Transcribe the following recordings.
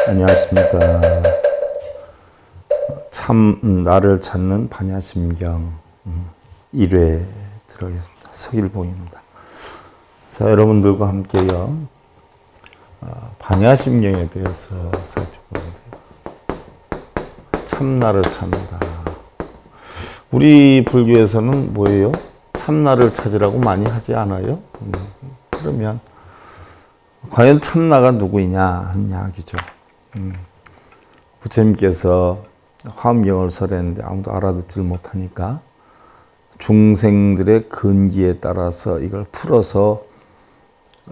안녕하십니까. 참 나를 찾는 반야심경 1회 들어가겠습니다. 서길봉입니다. 자, 여러분들과 함께요. 반야심경에 대해서 살펴보겠습니다. 참나를 찾는다. 우리 불교에서는 뭐예요? 참나를 찾으라고 많이 하지 않아요? 그러면 과연 참나가 누구이냐 하는 이야기죠. 부처님께서 화엄경을 설했는데 아무도 알아듣질 못하니까 중생들의 근기에 따라서 이걸 풀어서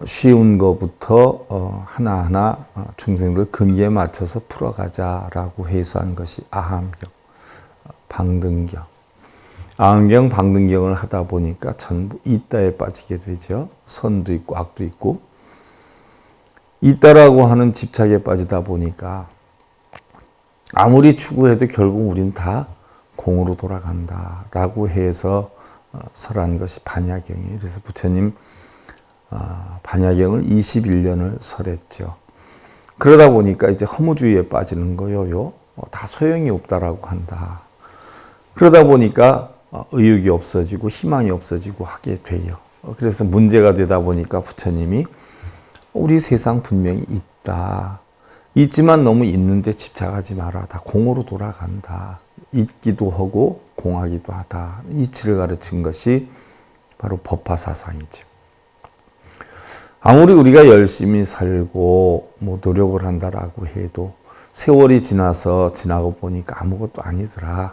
쉬운 것부터 하나하나 중생들 근기에 맞춰서 풀어가자라고 해서 한 것이 아함경, 방등경. 아함경, 방등경을 하다 보니까 전부 이따에 빠지게 되죠. 선도 있고 악도 있고. 이따라고 하는 집착에 빠지다 보니까 아무리 추구해도 결국 우린 다 공으로 돌아간다라고 해서 설한 것이 반야경이에요. 그래서 부처님 반야경을 21년을 설했죠. 그러다 보니까 이제 허무주의에 빠지는 거예요. 다 소용이 없다라고 한다. 그러다 보니까 의욕이 없어지고 희망이 없어지고 하게 돼요. 그래서 문제가 되다 보니까 부처님이 우리 세상 분명히 있다. 있지만 너무 있는데 집착하지 마라. 다 공으로 돌아간다. 있기도 하고 공하기도 하다. 이치를 가르친 것이 바로 법화사상이죠. 아무리 우리가 열심히 살고 뭐 노력을 한다라고 해도 세월이 지나고 보니까 아무것도 아니더라.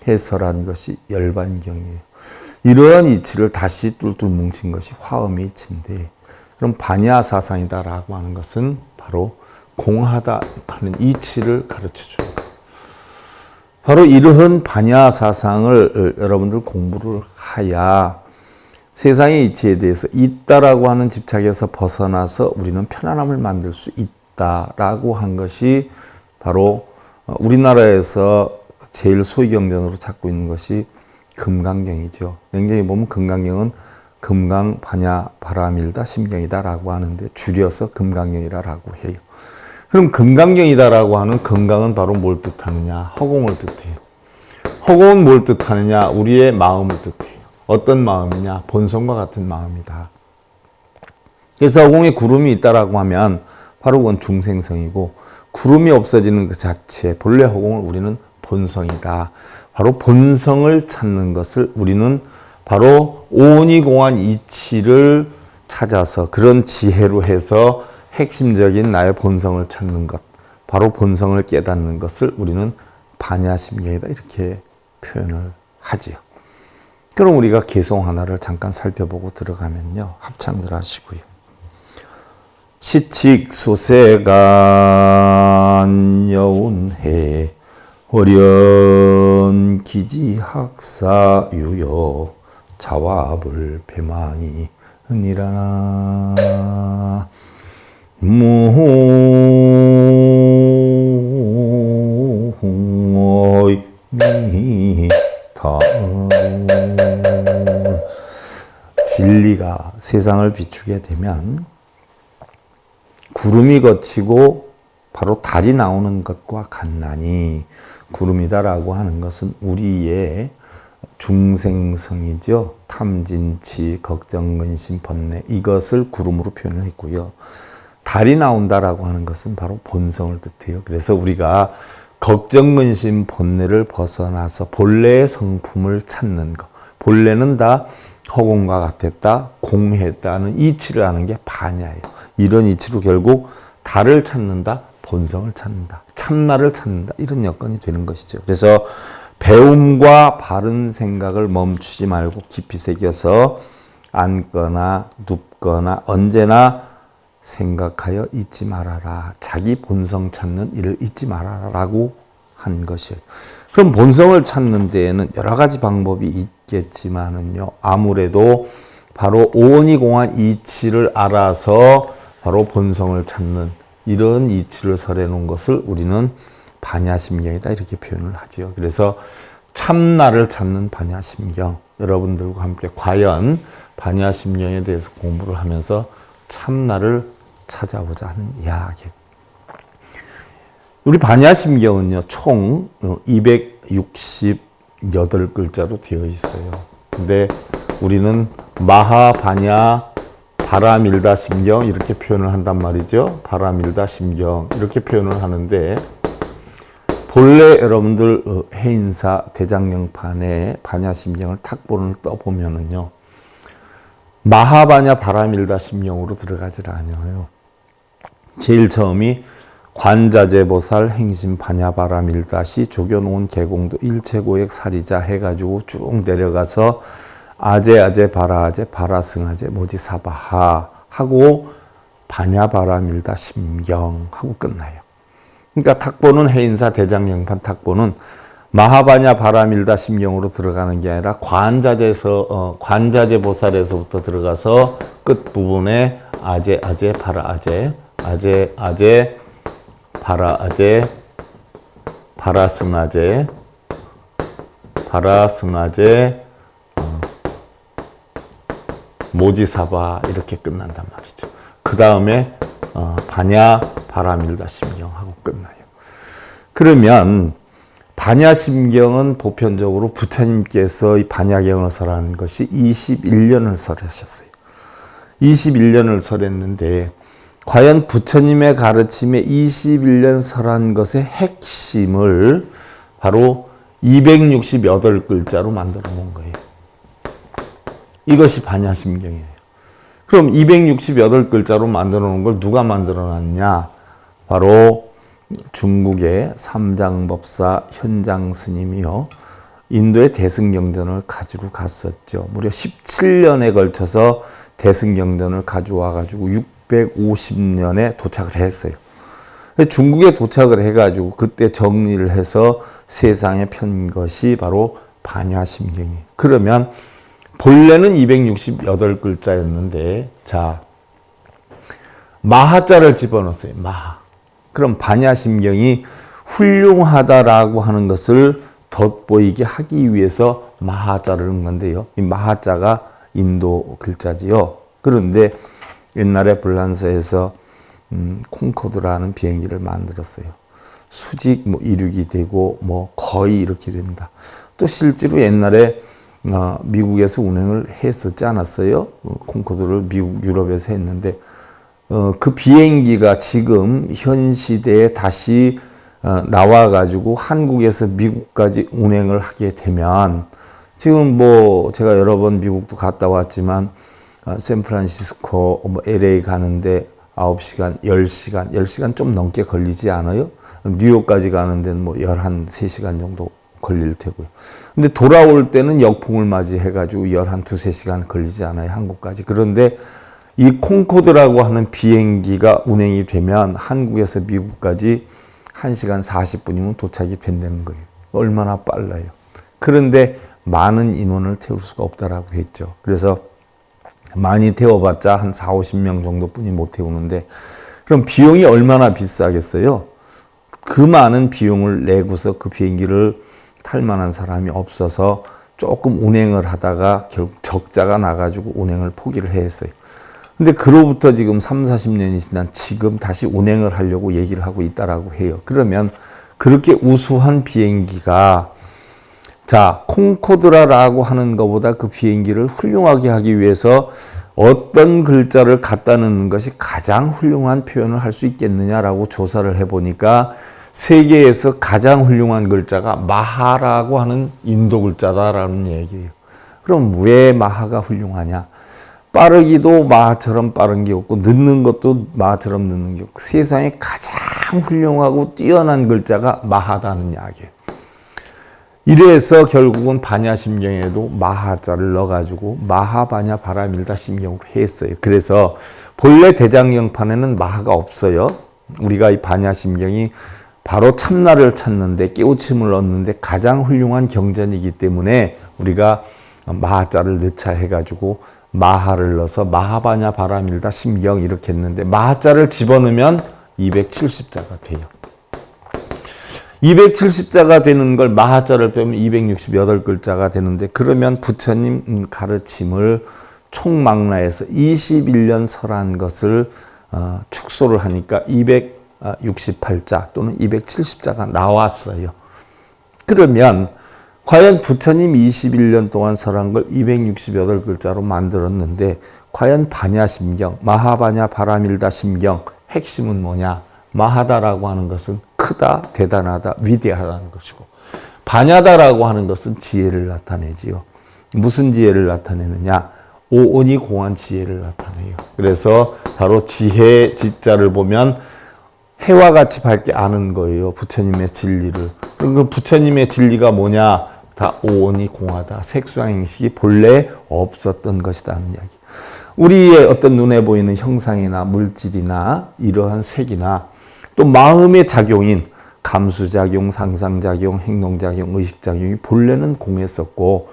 해설한 것이 열반경이에요. 이러한 이치를 다시 뚫뚫 뭉친 것이 화엄의 이치인데 그럼 반야사상이다라고 하는 것은 바로 공하다 하는 이치를 가르쳐줘요. 바로 이러한 반야사상을 여러분들 공부를 하야 세상의 이치에 대해서 있다라고 하는 집착에서 벗어나서 우리는 편안함을 만들 수 있다라고 한 것이 바로 우리나라에서 제일 소위경전으로 찾고 있는 것이 금강경이죠. 냉정히 보면 금강경은 금강, 반야, 바라밀다, 심경이다라고 하는데 줄여서 금강경이라고 해요. 그럼 금강경이다라고 하는 금강은 바로 뭘 뜻하느냐? 허공을 뜻해요. 허공은 뭘 뜻하느냐? 우리의 마음을 뜻해요. 어떤 마음이냐? 본성과 같은 마음이다. 그래서 허공에 구름이 있다라고 하면 바로 그건 중생성이고 구름이 없어지는 그 자체, 본래 허공을 우리는 본성이다. 바로 본성을 찾는 것을 우리는 바로 오온이공한 이치를 찾아서 그런 지혜로 해서 핵심적인 나의 본성을 찾는 것, 바로 본성을 깨닫는 것을 우리는 반야심경이다 이렇게 표현을 하지요. 그럼 우리가 개송 하나를 잠깐 살펴보고 들어가면요. 합창들 하시고요. 시칙소세간 여운해 월연 기지학사유여 자와불 배망이 은이라나 무미타 진리가 세상을 비추게 되면 구름이 걷히고 바로 달이 나오는 것과 같나니 구름이다라고 하는 것은 우리의 중생성이죠. 탐진치, 걱정, 근심, 번뇌 이것을 구름으로 표현을 했고요. 달이 나온다라고 하는 것은 바로 본성을 뜻해요. 그래서 우리가 걱정, 근심, 번뇌를 벗어나서 본래의 성품을 찾는 것. 본래는 다 허공과 같았다, 공했다는 이치를 하는 게 반야예요. 이런 이치로 결국 달을 찾는다, 본성을 찾는다, 참나를 찾는다 이런 여건이 되는 것이죠. 그래서 배움과 바른 생각을 멈추지 말고 깊이 새겨서 앉거나 눕거나 언제나 생각하여 잊지 말아라. 자기 본성 찾는 일을 잊지 말아라 라고 한 것이에요. 그럼 본성을 찾는 데에는 여러 가지 방법이 있겠지만은요. 아무래도 바로 오온이공한 이치를 알아서 바로 본성을 찾는 이런 이치를 설해 놓은 것을 우리는 반야심경이다 이렇게 표현을 하지요. 그래서 참나를 찾는 반야심경, 여러분들과 함께 과연 반야심경에 대해서 공부를 하면서 참나를 찾아보자 하는 이야기. 우리 반야심경은요, 총 268글자로 되어 있어요. 근데 우리는 마하, 반야, 바라밀다 심경 이렇게 표현을 한단 말이죠. 바라밀다 심경 이렇게 표현을 하는데, 본래 여러분들 해인사 대장경판에 반야심경을 탁본을 떠보면은요, 마하반야 바라밀다 심경으로 들어가질 않아요. 제일 처음이 관자재보살 행심 반야바라밀다시 조견온 개공도 일체고액 사리자 해가지고 쭉 내려가서 아제 바라아제 바라승아제 모지사바하 하고 반야바라밀다 심경 하고 끝나요. 그러니까 탁본은 해인사 대장경판 탁본은 마하바냐 바라밀다 심경으로 들어가는 게 아니라 관자재보살에서부터 들어가서 끝 부분에 아제 바라아제 아제 바라아제 바라승아제 모지사바 이렇게 끝난단 말이죠. 그 다음에 반야 바라밀다 심경하고 끝나요. 그러면 반야심경은 보편적으로 부처님께서 이 반야경을 설한 것이 21년을 설하셨어요. 21년을 설했는데 과연 부처님의 가르침에 21년 설한 것의 핵심을 바로 268글자로 만들어 놓은 거예요. 이것이 반야심경이에요. 그럼 268글자로 만들어 놓은 걸 누가 만들어 놨냐? 바로 중국의 삼장법사 현장 스님이요, 인도의 대승경전을 가지고 갔었죠. 무려 17년에 걸쳐서 대승경전을 가져와 가지고 650년에 도착을 했어요. 중국에 도착을 해가지고 그때 정리를 해서 세상에 편 것이 바로 반야심경이에요. 그러면 본래는 268글자였는데 자, 마하자를 집어넣었어요. 마하. 그럼 반야심경이 훌륭하다라고 하는 것을 돋보이게 하기 위해서 마하자를 넣은 건데요. 이 마하자가 인도 글자지요. 그런데 옛날에 불란서에서 콩코드라는 비행기를 만들었어요. 수직 이륙이 되고 거의 이렇게 된다. 또 실제로 옛날에 미국에서 운행을 했었지 않았어요? 콩코드를 미국, 유럽에서 했는데 그 비행기가 지금 현 시대에 다시 나와가지고 한국에서 미국까지 운행을 하게 되면, 지금 제가 여러 번 미국도 갔다 왔지만 샌프란시스코, LA 가는데 9시간, 10시간 좀 넘게 걸리지 않아요? 뉴욕까지 가는 데는 13시간 정도 걸릴 테고요. 근데 돌아올 때는 역풍을 맞이해가지고 2-3시간 걸리지 않아요, 한국까지. 그런데 이 콩코드라고 하는 비행기가 운행이 되면 한국에서 미국까지 1시간 40분이면 도착이 된다는 거예요. 얼마나 빨라요. 그런데 많은 인원을 태울 수가 없다라고 했죠. 그래서 많이 태워봤자 한 40-50명 정도뿐이 못 태우는데, 그럼 비용이 얼마나 비싸겠어요? 그 많은 비용을 내고서 그 비행기를 탈 만한 사람이 없어서 조금 운행을 하다가 결국 적자가 나가지고 운행을 포기를 했어요. 근데 그로부터 지금 30-40년이 지난 지금 다시 운행을 하려고 얘기를 하고 있다라고 해요. 그러면 그렇게 우수한 비행기가, 자, 콩코드라라고 하는 것보다 그 비행기를 훌륭하게 하기 위해서 어떤 글자를 갖다 넣는 것이 가장 훌륭한 표현을 할 수 있겠느냐라고 조사를 해보니까 세계에서 가장 훌륭한 글자가 마하라고 하는 인도 글자다라는 얘기예요. 그럼 왜 마하가 훌륭하냐? 빠르기도 마하처럼 빠른 게 없고 넣는 것도 마하처럼 넣는 게 없고 세상에 가장 훌륭하고 뛰어난 글자가 마하다는 이야기예요. 이래서 결국은 반야심경에도 마하자를 넣어가지고 마하반야 바라밀다 심경으로 했어요. 그래서 본래 대장경판에는 마하가 없어요. 우리가 이 반야심경이 바로 참나를 찾는데, 깨우침을 얻는데 가장 훌륭한 경전이기 때문에 우리가 마하자를 넣자 해가지고 마하를 넣어서 마하바냐 바라밀다 심경 이렇게 했는데, 마하자를 집어넣으면 270자가 돼요. 270자가 되는 걸 마하자를 빼면 268글자가 되는데, 그러면 부처님 가르침을 총망라해서 21년 설한 것을 축소를 하니까 268자 또는 270자가 나왔어요. 그러면 과연 부처님 21년 동안 설한 걸 268글자로 만들었는데 과연 반야심경, 마하바냐 바라밀다 심경 핵심은 뭐냐? 마하다라고 하는 것은 크다, 대단하다, 위대하다는 것이고 반야다라고 하는 것은 지혜를 나타내지요. 무슨 지혜를 나타내느냐? 오온이 공한 지혜를 나타내요. 그래서 바로 지혜 지자를 보면 해와 같이 밝게 아는 거예요. 부처님의 진리를. 그리고 부처님의 진리가 뭐냐? 다 오온이 공하다. 색수양행식이 본래 없었던 것이다 하는 이야기. 우리의 어떤 눈에 보이는 형상이나 물질이나 이러한 색이나 또 마음의 작용인 감수작용, 상상작용, 행동작용, 의식작용이 본래는 공했었고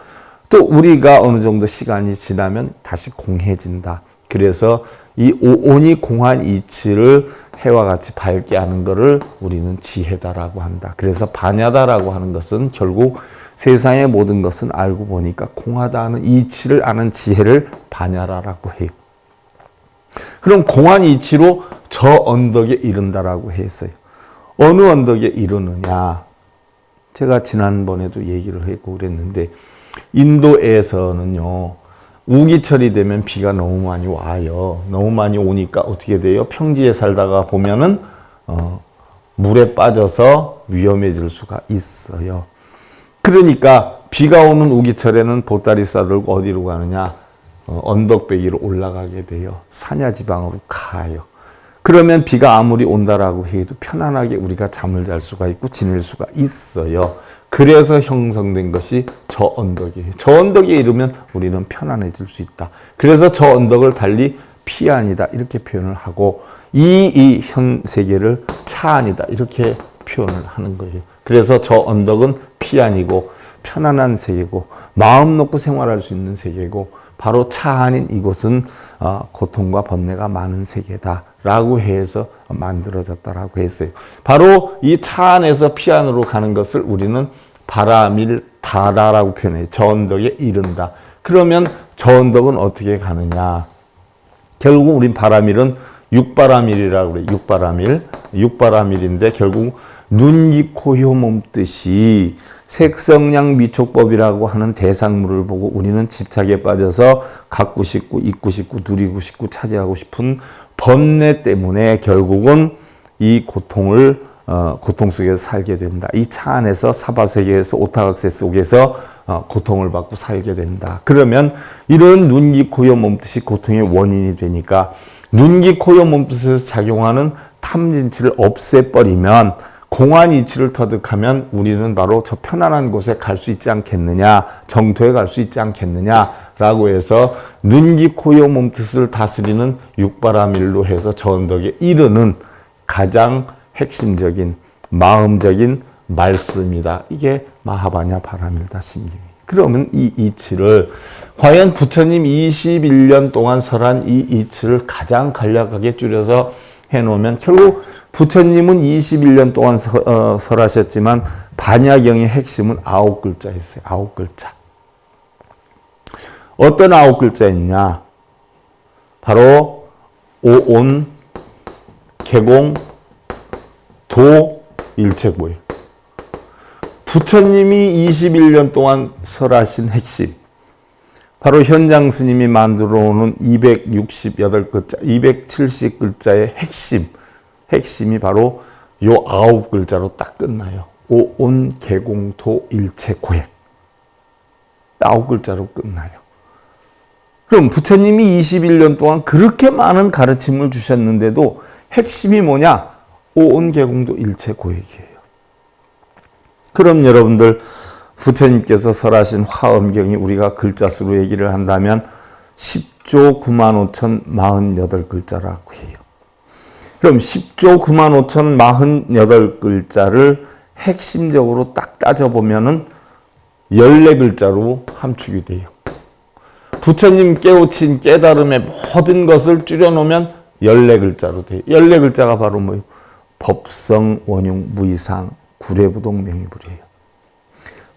또 우리가 어느 정도 시간이 지나면 다시 공해진다. 그래서 이 오온이 공한 이치를 해와 같이 밝게 하는 것을 우리는 지혜다라고 한다. 그래서 반야다라고 하는 것은 결국 세상의 모든 것은 알고 보니까 공하다는 이치를 아는 지혜를 반야라고 해요. 그럼 공한 이치로 저 언덕에 이른다라고 했어요. 어느 언덕에 이르느냐? 제가 지난번에도 얘기를 했고 그랬는데 인도에서는요. 우기철이 되면 비가 너무 많이 와요. 너무 많이 오니까 어떻게 돼요? 평지에 살다가 보면은 물에 빠져서 위험해질 수가 있어요. 그러니까 비가 오는 우기철에는 보따리 싸들고 어디로 가느냐? 언덕배기로 올라가게 돼요. 산야지방으로 가요. 그러면 비가 아무리 온다라고 해도 편안하게 우리가 잠을 잘 수가 있고 지낼 수가 있어요. 그래서 형성된 것이 저 언덕이에요. 저 언덕에 이르면 우리는 편안해질 수 있다. 그래서 저 언덕을 달리 피안이다 이렇게 표현을 하고 이 현 세계를 차안이다 이렇게 표현을 하는 거예요. 그래서 저 언덕은 피안이고 편안한 세계고 마음 놓고 생활할 수 있는 세계고 바로 차안인 이곳은 고통과 번뇌가 많은 세계다라고 해서 만들어졌다라고 했어요. 바로 이 차안에서 피안으로 가는 것을 우리는 바라밀다라고 표현해요. 저 언덕에 이른다. 그러면 저 언덕은 어떻게 가느냐? 결국 우린 바라밀은 육바라밀이라고 그래요. 육바라밀인데 결국 눈, 귀, 코, 혀, 몸 뜻이 색성량 미촉법이라고 하는 대상물을 보고 우리는 집착에 빠져서 갖고 싶고 있고 싶고 누리고 싶고 차지하고 싶은 번뇌 때문에 결국은 이 고통을 고통 속에서 살게 된다. 이 차 안에서 사바세계에서 오타각세 속에서 고통을 받고 살게 된다. 그러면 이런 눈, 귀, 코, 혀, 몸 뜻이 고통의 원인이 되니까 눈, 귀, 코, 혀, 몸 뜻에서 작용하는 탐진치를 없애버리면 공한 이치를 터득하면 우리는 바로 저 편안한 곳에 갈 수 있지 않겠느냐, 정토에 갈 수 있지 않겠느냐라고 해서 눈, 귀, 코, 혀, 몸 뜻을 다스리는 육바라밀로 해서 저 언덕에 이르는 가장 핵심적인 마음적인 말씀이다. 이게 마하바냐 바라밀다 심경이에요. 그러면 이 이치를 과연 부처님 21년 동안 설한 이 이치를 가장 간략하게 줄여서 해놓으면 결국 부처님은 21년 동안 설하셨지만 반야경의 핵심은 9글자였어요. 9글자. 어떤 9글자였냐? 바로 오온, 개공, 도, 일체고예요. 부처님이 21년 동안 설하신 핵심, 바로 현장 스님이 만들어 오는 268글자, 270글자의 핵심이 바로 요 9글자로 딱 끝나요. 오온, 개공, 도, 일체, 고액. 9글자로 끝나요. 그럼 부처님이 21년 동안 그렇게 많은 가르침을 주셨는데도 핵심이 뭐냐? 오온, 개공도, 일체, 고액이에요. 그럼 여러분들 부처님께서 설하신 화엄경이 우리가 글자 수로 얘기를 한다면 10조 95,048글자라고 해요. 그럼 10조 95,048글자를 핵심적으로 딱 따져보면은 14글자로 함축이 돼요. 부처님 깨우친 깨달음의 모든 것을 줄여놓으면 14글자로 돼요. 14글자가 바로 뭐예요? 법성, 원흉, 무이상, 구례부동, 명의불이에요.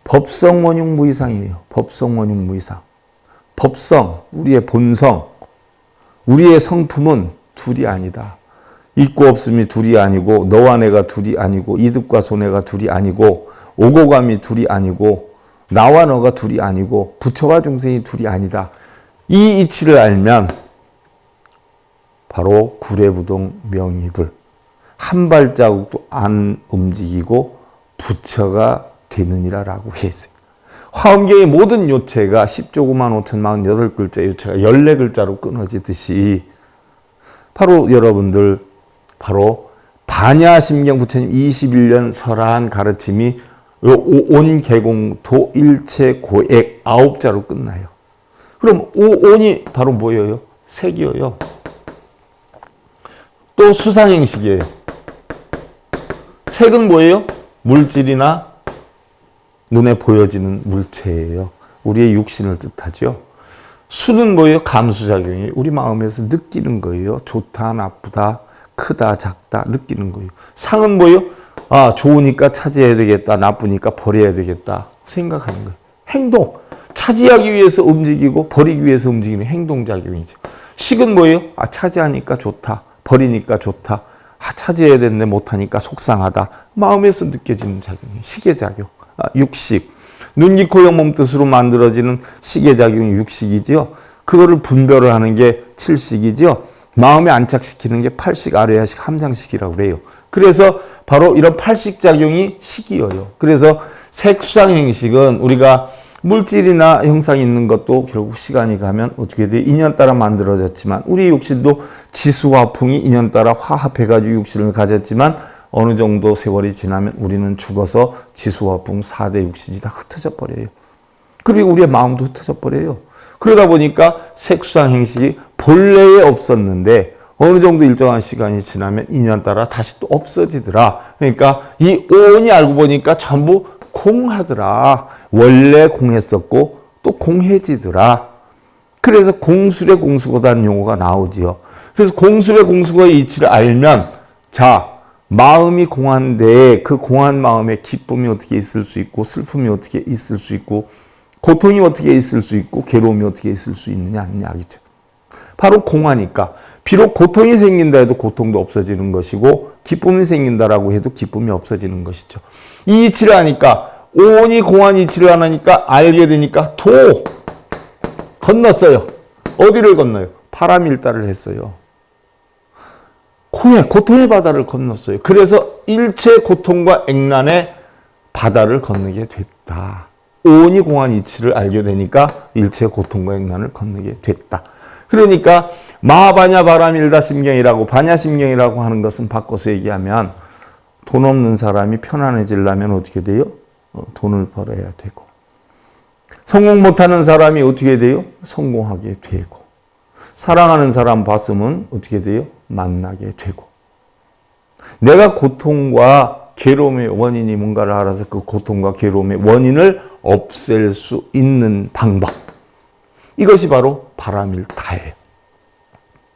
법성, 원흉, 무이상이에요. 법성, 원흉, 무이상. 법성, 우리의 본성, 우리의 성품은 둘이 아니다. 있고 없음이 둘이 아니고 너와 내가 둘이 아니고 이득과 손해가 둘이 아니고 오고 감이 둘이 아니고 나와 너가 둘이 아니고 부처와 중생이 둘이 아니다. 이 이치를 알면 바로 구례부동 명입을 한 발자국도 안 움직이고 부처가 되느니라라고 했어요. 화엄경의 모든 요체가 10조 9만 5,048글자 요체가 14글자로 끊어지듯이 바로 여러분들 바로 반야심경 부처님 21년 설한 가르침이 오온개공도 일체고액 9자로 끝나요. 그럼 오온이 바로 뭐예요? 색이에요. 또 수상행식이에요. 색은 뭐예요? 물질이나 눈에 보여지는 물체예요. 우리의 육신을 뜻하죠. 수는 뭐예요? 감수작용이에요. 우리 마음에서 느끼는 거예요. 좋다, 나쁘다, 크다, 작다 느끼는 거예요. 상은 뭐예요? 아, 좋으니까 차지해야 되겠다, 나쁘니까 버려야 되겠다 생각하는 거예요. 행동, 차지하기 위해서 움직이고 버리기 위해서 움직이는 행동작용이죠. 식은 뭐예요? 아, 차지하니까 좋다, 버리니까 좋다, 아, 차지해야 되는데 못하니까 속상하다. 마음에서 느껴지는 작용이에요. 식의작용. 육식. 눈, 귀, 코, 영, 몸 뜻으로 만들어지는 식의작용이 육식이죠. 그거를 분별을 하는 게 칠식이죠. 마음에 안착시키는 게 팔식, 아래야식, 함상식이라고 그래요. 그래서 바로 이런 팔식작용이 식이어요. 그래서 색수상행식은 우리가 물질이나 형상이 있는 것도 결국 시간이 가면 어떻게 돼? 인연 따라 만들어졌지만 우리 육신도 지수화풍이 인연 따라 화합해가지고 육신을 가졌지만 어느 정도 세월이 지나면 우리는 죽어서 지수화풍 4대 육신이 다 흩어져 버려요. 그리고 우리의 마음도 흩어져 버려요. 그러다 보니까 색수상행식이 본래에 없었는데 어느 정도 일정한 시간이 지나면 인연 따라 다시 또 없어지더라. 그러니까 이 오온이 알고 보니까 전부 공하더라. 원래 공했었고 또 공해지더라. 그래서 공술의 공수거다는 용어가 나오지요. 그래서 공술의 공수거의 이치를 알면 자, 마음이 공한데 그 공한 마음에 기쁨이 어떻게 있을 수 있고 슬픔이 어떻게 있을 수 있고 고통이 어떻게 있을 수 있고 괴로움이 어떻게 있을 수 있느냐 하는 이야기죠. 바로 공하니까 비록 고통이 생긴다 해도 고통도 없어지는 것이고 기쁨이 생긴다라고 해도 기쁨이 없어지는 것이죠. 이 이치를 아니까 오온이 공한 이치를 안 하니까 알게 되니까 도 건넜어요. 어디를 건너요? 파라밀다를 했어요. 고통의 바다를 건넜어요. 그래서 일체 고통과 액난의 바다를 건너게 됐다. 오온이 공한 이치를 알게 되니까 일체 고통과 액난을 건너게 됐다. 그러니까 마하바냐 바라밀다 심경이라고 바냐심경이라고 하는 것은 바꿔서 얘기하면 돈 없는 사람이 편안해지려면 어떻게 돼요? 돈을 벌어야 되고 성공 못하는 사람이 어떻게 돼요? 성공하게 되고 사랑하는 사람 봤으면 어떻게 돼요? 만나게 되고 내가 고통과 괴로움의 원인이 뭔가를 알아서 그 고통과 괴로움의 원인을 없앨 수 있는 방법 이것이 바로 바라밀타예요.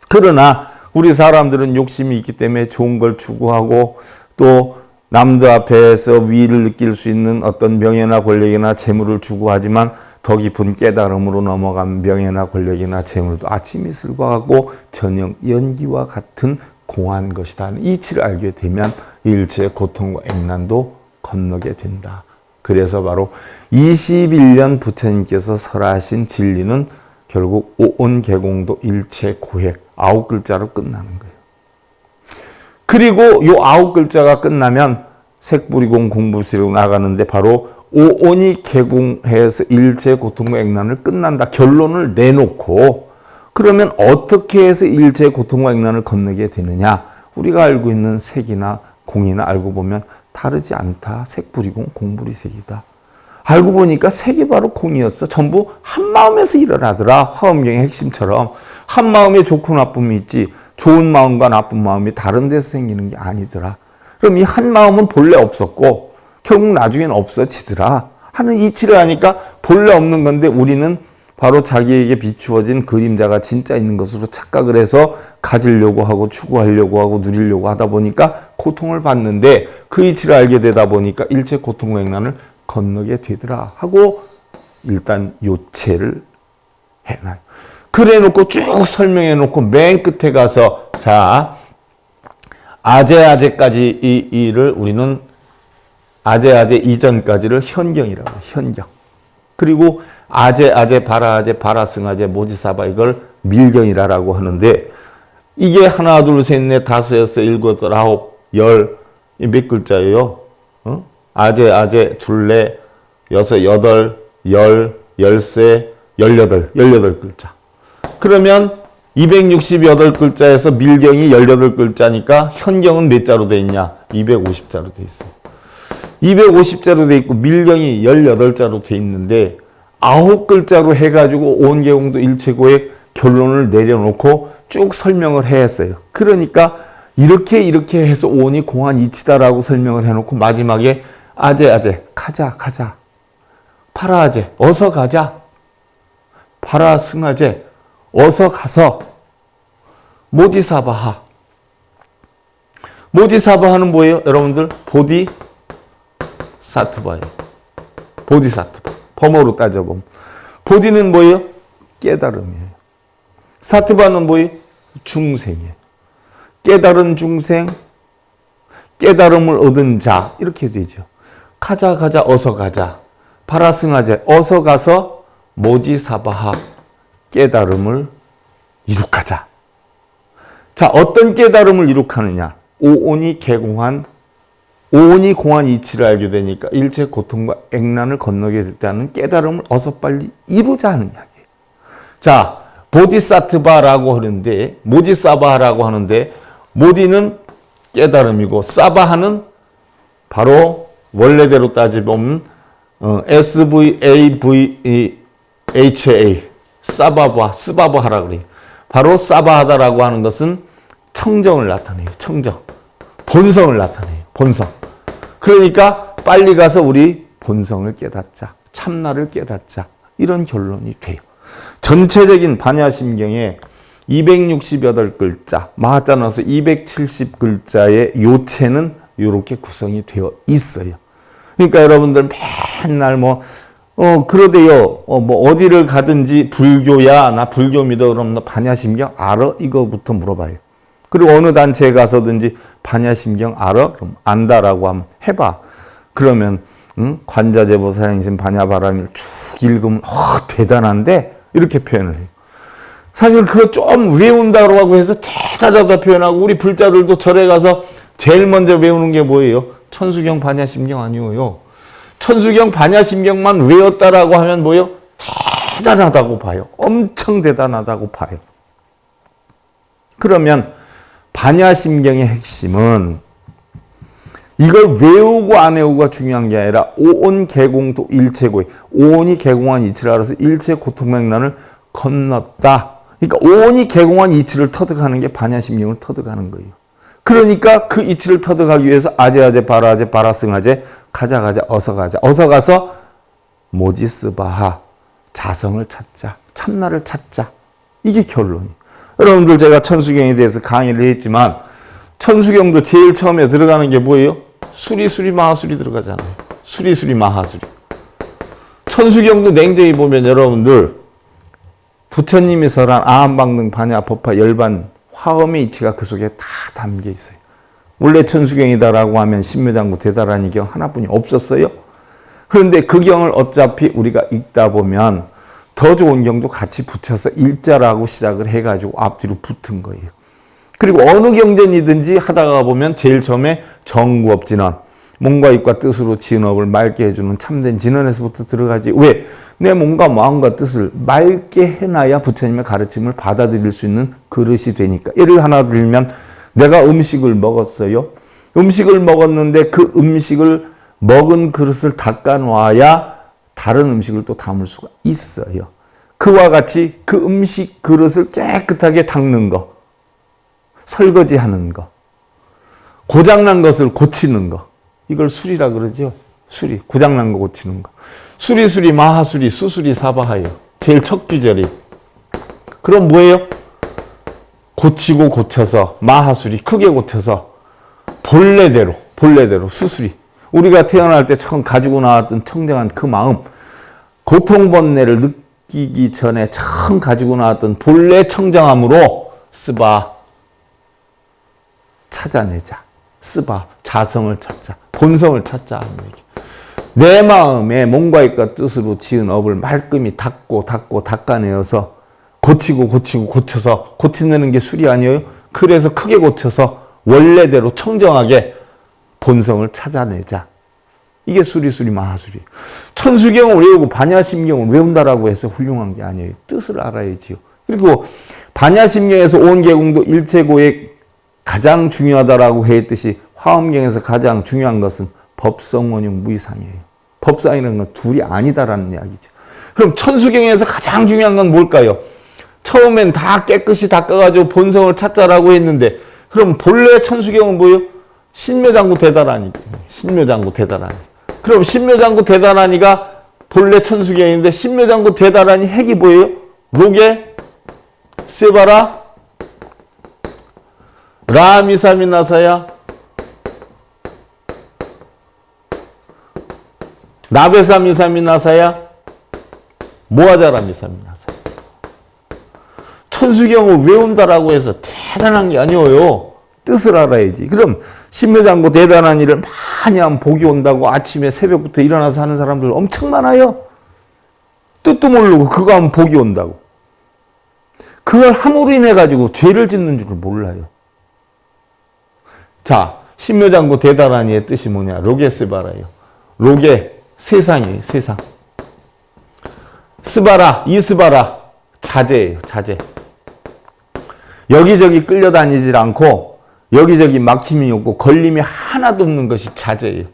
그러나 우리 사람들은 욕심이 있기 때문에 좋은 걸 추구하고 또 남들 앞에서 위를 느낄 수 있는 어떤 명예나 권력이나 재물을 추구하지만 더 깊은 깨달음으로 넘어간 명예나 권력이나 재물도 아침 이슬과 같고 저녁 연기와 같은 공한 것이다 하는 이치를 알게 되면 일체 고통과 액난도 건너게 된다. 그래서 바로 21년 부처님께서 설하신 진리는 결국 오온개공도 일체 고획 9글자로 끝나는 거예요. 그리고 요 9글자가 끝나면 색불이공 공부시로 나가는데 바로 오온이 개공해서 일체 고통과 액난을 끝난다. 결론을 내놓고 그러면 어떻게 해서 일체 고통과 액난을 건너게 되느냐. 우리가 알고 있는 색이나 공이나 알고 보면 다르지 않다. 색불이공 공불이색이다. 알고 보니까 색이 바로 공이었어. 전부 한마음에서 일어나더라. 화엄경의 핵심처럼. 한마음에 좋고 나쁨이 있지 좋은 마음과 나쁜 마음이 다른 데서 생기는 게 아니더라. 그럼 이 한마음은 본래 없었고 결국 나중엔 없어지더라 하는 이치를 하니까 본래 없는 건데 우리는 바로 자기에게 비추어진 그림자가 진짜 있는 것으로 착각을 해서 가지려고 하고 추구하려고 하고 누리려고 하다 보니까 고통을 받는데 그 이치를 알게 되다 보니까 일체 고통과 액난을 건너게 되더라 하고 일단 요체를 해놔요. 그래 놓고 쭉 설명해 놓고 맨 끝에 가서 자 아제아제까지 이를 우리는 아제아제 이전까지를 현경이라고 해요. 현경. 그리고 아제아제, 바라아제, 바라승아제, 모지사바 이걸 밀경이라고 하는데 이게 하나, 둘, 셋, 넷, 다섯, 여섯, 일곱, 여덟, 아홉, 열, 몇 글자예요? 아제아제, 둘레, 여섯, 여덟, 열, 열세, 18글자. 그러면 268글자에서 밀경이 18글자니까 현경은 몇 자로 돼 있냐? 250자로 돼 있어요. 250자로 돼 있고 밀경이 18자로 돼 있는데 9글자로 해가지고 온계공도 일체고의 결론을 내려놓고 쭉 설명을 했어요. 그러니까 이렇게 해서 오온이 공한 이치다라고 설명을 해놓고 마지막에 아제 가자 파라아제 어서 가자 파라승아제 어서 가서 모지사바하 모지사바하는 뭐예요? 여러분들 보디사트바예요. 보디사트바 범어로 따져보면 보디는 뭐예요? 깨달음이에요. 사트바는 뭐예요? 중생이에요. 깨달은 중생, 깨달음을 얻은 자 이렇게 되죠. 가자 어서 가자. 파라승아제 어서 가서 모지사바하 깨달음을 이룩하자. 자, 어떤 깨달음을 이룩하느냐? 오온이 공한 이치를 알게 되니까 일체 고통과 액난을 건너게 됐다는 깨달음을 어서 빨리 이루자 하는 이야기예요. 자, 보디사트바라고 하는데 모지사바라고 하는데 모디는 깨달음이고 사바하는 바로 원래대로 따지면 SVAVHA 스바바하라 그래요. 바로 사바하다라고 하는 것은 청정을 나타내요. 청정. 본성을 나타내요. 본성. 그러니까 빨리 가서 우리 본성을 깨닫자. 참나를 깨닫자. 이런 결론이 돼요. 전체적인 반야심경에 268글자, 마하자 넣어서 270글자의 요체는 이렇게 구성이 되어 있어요. 그러니까 여러분들 맨날 그러대요. 어디를 가든지 불교야, 나 불교 믿어. 그럼 너 반야심경 알아? 이거부터 물어봐요. 그리고 어느 단체에 가서든지 반야심경 알아? 그럼 안다라고 하면 해봐. 그러면 관자재보사행신 반야바라밀 쭉 읽으면 대단한데 이렇게 표현을 해요. 사실 그거 좀 외운다고 해서 대단하다 표현하고 우리 불자들도 절에 가서 제일 먼저 외우는 게 뭐예요? 천수경 반야심경 아니에요. 천수경 반야심경만 외웠다라고 하면 뭐예요? 대단하다고 봐요. 엄청 대단하다고 봐요. 그러면 반야심경의 핵심은 이걸 외우고 안 외우고가 중요한 게 아니라 오온 개공도 일체고의 오온이 개공한 이치를 알아서 일체 고통맥란을 건넜다. 그러니까 오온이 개공한 이치를 터득하는 게 반야심경을 터득하는 거예요. 그러니까 그 이치를 터득하기 위해서 아제아제 바라아제 바라승아제 가자 어서 가서 모지스바하 자성을 찾자. 참나를 찾자. 이게 결론이에요. 여러분들 제가 천수경에 대해서 강의를 했지만 천수경도 제일 처음에 들어가는 게 뭐예요? 수리수리 마하수리 들어가잖아요. 수리수리 마하수리. 천수경도 냉정히 보면 여러분들 부처님이 설한 아함방등 반야 법화 열반 화엄의 이치가 그 속에 다 담겨 있어요. 원래 천수경이다라고 하면 신묘장구 대다라니 경 하나뿐이 없었어요. 그런데 그 경을 어차피 우리가 읽다 보면 더 좋은 경도 같이 붙여서 일자라고 시작을 해가지고 앞뒤로 붙은 거예요. 그리고 어느 경전이든지 하다가 보면 제일 처음에 정구업진언, 몸과 입과 뜻으로 진업을 맑게 해주는 참된 진언에서부터 들어가지. 왜? 내 몸과 마음과 뜻을 맑게 해놔야 부처님의 가르침을 받아들일 수 있는 그릇이 되니까. 예를 하나 들면 내가 음식을 먹었어요. 음식을 먹었는데 그 음식을 먹은 그릇을 닦아놔야 다른 음식을 또 담을 수가 있어요. 그와 같이 그 음식 그릇을 깨끗하게 닦는 거, 설거지하는 거, 고장난 것을 고치는 거, 이걸 수리라 그러죠. 수리, 고장난 거 고치는 거. 수리수리 마하수리 수수리 사바하예요. 제일 첫 구절이. 그럼 뭐예요? 고치고 고쳐서 마하수리 크게 고쳐서 본래대로 수수리. 우리가 태어날 때 처음 가지고 나왔던 청정한 그 마음, 고통번뇌를 느끼기 전에 처음 가지고 나왔던 본래 청정함으로 스바 찾아내자. 스바, 자성을 찾자. 본성을 찾자 하는 얘기. 내 마음에 몸과 입과 뜻으로 지은 업을 말끔히 닦아내어서 고쳐서 고치는 게 술이 아니에요. 그래서 크게 고쳐서 원래대로 청정하게 본성을 찾아내자. 이게 수리수리 마하수리. 천수경을 외우고 반야심경을 외운다라고 해서 훌륭한 게 아니에요. 뜻을 알아야지요. 그리고 반야심경에서 온 계공도 일체고에 가장 중요하다라고 했듯이 화엄경에서 가장 중요한 것은 법성원용 무이상이에요. 법상이라는 건 둘이 아니다라는 이야기죠. 그럼 천수경에서 가장 중요한 건 뭘까요? 처음엔 다 깨끗이 닦아가지고 본성을 찾자라고 했는데 그럼 본래 천수경은 뭐예요? 신묘장구 대다라니. 신묘장구 대다라니. 그럼 신묘장구 대다라니가 본래 천수경인데 신묘장구 대다라니 핵이 뭐예요? 로게 세바라 라미사미나사야 나베사미사미나사야 모아자라미사미나사야. 천수경을 외운다라고 해서 대단한 게 아니에요. 뜻을 알아야지. 그럼 신묘장구 대단한 일을 많이 하면 복이 온다고 아침에 새벽부터 일어나서 하는 사람들 엄청 많아요. 뜻도 모르고 그거 하면 복이 온다고. 그걸 함으로 인해 가지고 죄를 짓는 줄을 몰라요. 자, 신묘장구 대단한이의 뜻이 뭐냐? 로게 스바라요. 로게 세상이에요. 세상. 스바라, 이스바라 자제예요. 자제. 여기저기 끌려다니질 않고 여기저기 막힘이 없고 걸림이 하나도 없는 것이 자제예요.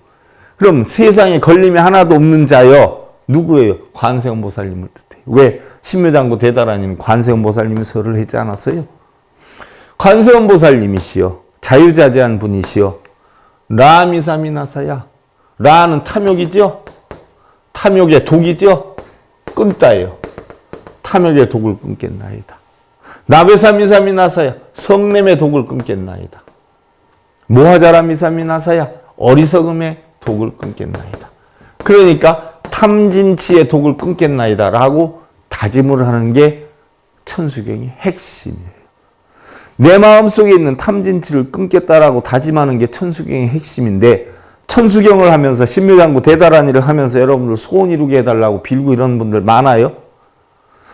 그럼 세상에 걸림이 하나도 없는 자여 누구예요? 관세음보살님을 뜻해요. 왜? 신묘장구 대다라님 관세음보살님이 설을 했지 않았어요? 관세음보살님이시여 자유자재한 분이시여 라미사미나사야. 라는 탐욕이죠? 탐욕의 독이죠? 끊다예요. 탐욕의 독을 끊겠나이다. 나베사미사미나사야. 성냄의 독을 끊겠나이다. 모하자라미사미나사야. 어리석음의 독을 끊겠나이다. 그러니까 탐진치의 독을 끊겠나이다 라고 다짐을 하는 게 천수경의 핵심이에요. 내 마음속에 있는 탐진치를 끊겠다라고 다짐하는 게 천수경의 핵심인데 천수경을 하면서 신묘장구 대단한 일을 하면서 여러분들 소원 이루게 해달라고 빌고 이런 분들 많아요.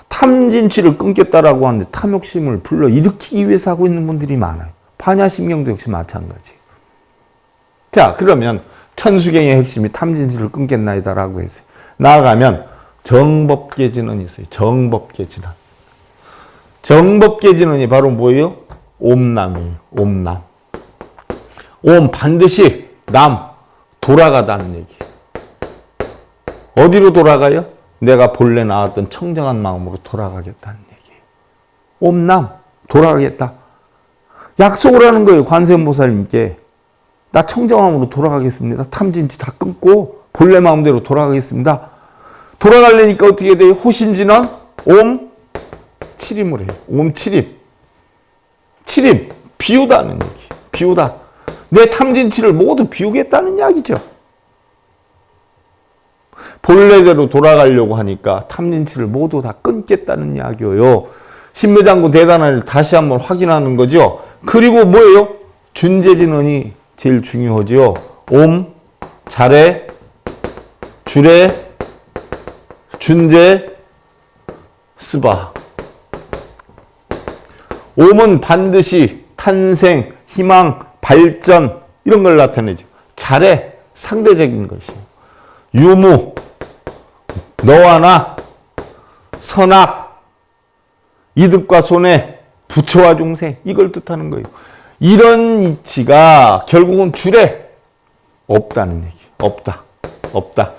탐진치를 끊겠다라고 하는데 탐욕심을 불러일으키기 위해서 하고 있는 분들이 많아요. 반야심경도 역시 마찬가지. 자, 그러면 천수경의 핵심이 탐진치를 끊겠나이다라고 했어요. 나아가면 정법계진언이 있어요. 정법계진언. 정법계진언이 바로 뭐예요? 옴남이에요. 옴남. 옴 반드시 남 돌아가다는 얘기. 어디로 돌아가요? 내가 본래 나왔던 청정한 마음으로 돌아가겠다는 얘기예요. 옴남 돌아가겠다. 약속을 하는 거예요. 관세음보살님께. 나 청정함으로 돌아가겠습니다. 탐진치 다 끊고 본래 마음대로 돌아가겠습니다. 돌아가려니까 어떻게 돼요? 호신진언 옴 칠임을 해요. 옴 칠임. 칠임 비우다는 얘기. 비우다. 내 탐진치를 모두 비우겠다는 이야기죠. 본래대로 돌아가려고 하니까 탐진치를 모두 다 끊겠다는 이야기예요. 신묘장구 대단한 일 다시 한번 확인하는 거죠. 그리고 뭐예요? 준재진언이 제일 중요하죠. 옴, 자래, 주래, 준재, 스바. 옴은 반드시 탄생, 희망, 발전 이런 걸 나타내죠. 자래, 상대적인 것이에요. 유무, 너와 나, 선악, 이득과 손해, 부처와 중생 이걸 뜻하는 거예요. 이런 이치가 결국은 주래 없다는 얘기. 없다. 없다.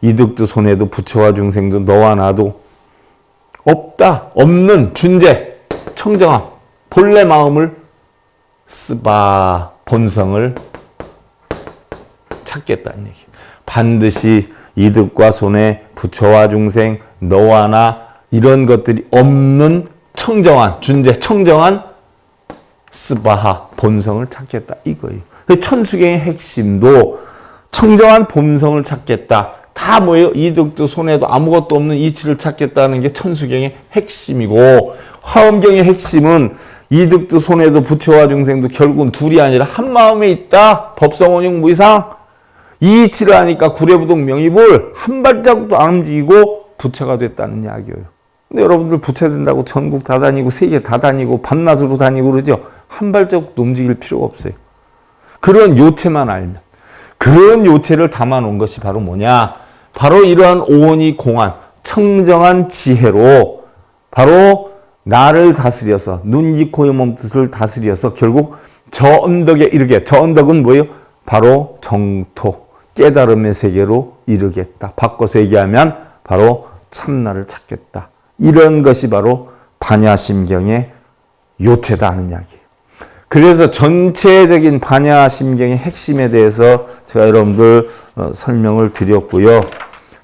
이득도 손해도 부처와 중생도 너와 나도 없다. 없는 준재, 청정함, 본래 마음을 스바 본성을 찾겠다는 얘기. 반드시 이득과 손해, 부처와 중생, 너와 나 이런 것들이 없는 청정한 준재, 청정한 스바하 본성을 찾겠다 이거예요. 천수경의 핵심도 청정한 본성을 찾겠다. 다 뭐예요? 이득도 손해도 아무것도 없는 이치를 찾겠다는 게 천수경의 핵심이고 화엄경의 핵심은 이득도 손해도 부처와 중생도 결국은 둘이 아니라 한 마음에 있다. 법성원용 무이상. 이 이치를 하니까 구례부동 명입을 한 발자국도 안 움직이고 부처가 됐다는 이야기예요. 근데 여러분들 부처 된다고 전국 다 다니고 세계 다 다니고 밤낮으로 다니고 그러죠. 한 발자국도 움직일 필요가 없어요. 그런 요체만 알면. 그런 요체를 담아놓은 것이 바로 뭐냐. 바로 이러한 오온이 공한 청정한 지혜로 바로 나를 다스려서 눈, 이, 코, 의 몸뜻을 다스려서 결국 저 언덕에 이르게. 저 언덕은 뭐예요? 바로 정토, 깨달음의 세계로 이르겠다. 바꿔서 얘기하면 바로 참나를 찾겠다. 이런 것이 바로 반야심경의 요체다 하는 이야기예요. 그래서 전체적인 반야심경의 핵심에 대해서 제가 여러분들 설명을 드렸고요.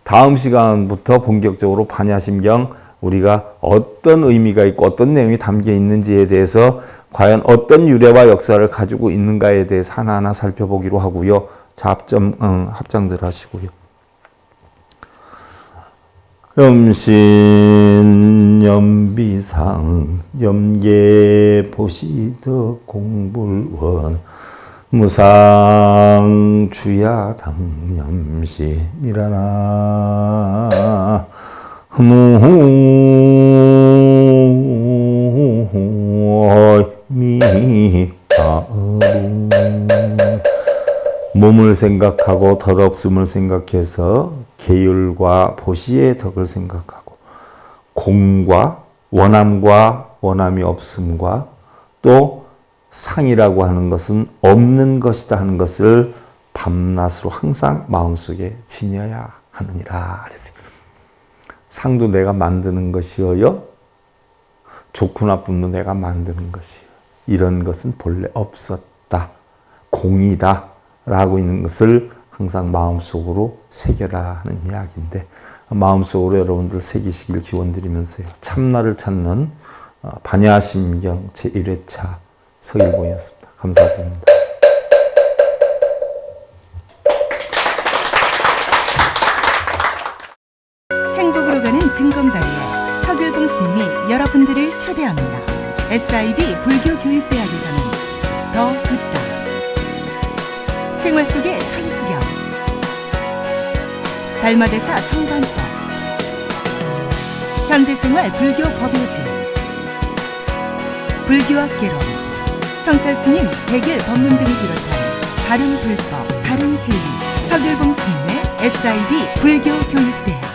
다음 시간부터 본격적으로 반야심경 우리가 어떤 의미가 있고 어떤 내용이 담겨 있는지에 대해서 과연 어떤 유래와 역사를 가지고 있는가에 대해서 하나하나 살펴보기로 하고요. 자, 합장들 하시고요. 염신 염비상 염계 보시더 공불원 무상 주야당 염신이라나 몸을 생각하고 덧없음을 생각해서 계율과 보시의 덕을 생각하고 공과 원함과 원함이 없음과 또 상이라고 하는 것은 없는 것이다 하는 것을 밤낮으로 항상 마음속에 지녀야 하느니라 그랬어요. 상도 내가 만드는 것이어요. 좋고 나쁨도 내가 만드는 것이요. 이런 것은 본래 없었다. 공이다. 라고 있는 것을 항상 마음속으로 새겨라 하는 이야기인데 마음속으로 여러분들 새기시길 기원드리면서요. 참나를 찾는 반야심경 제1회차 서일봉이었습니다. 감사드립니다. 행복으로 가는 징검다리에 서길봉 스님이 여러분들을 초대합니다. SIB 불교교육대학에서는 더 듣다, 생활 속의 천수경, 달마대사 성관법, 현대생활 불교 법요지, 불교학 개론, 성찰스님 백일 법문 등을 비롯한 다른 불법, 다른 진리, 서길봉 스님의 SIB 불교교육대학.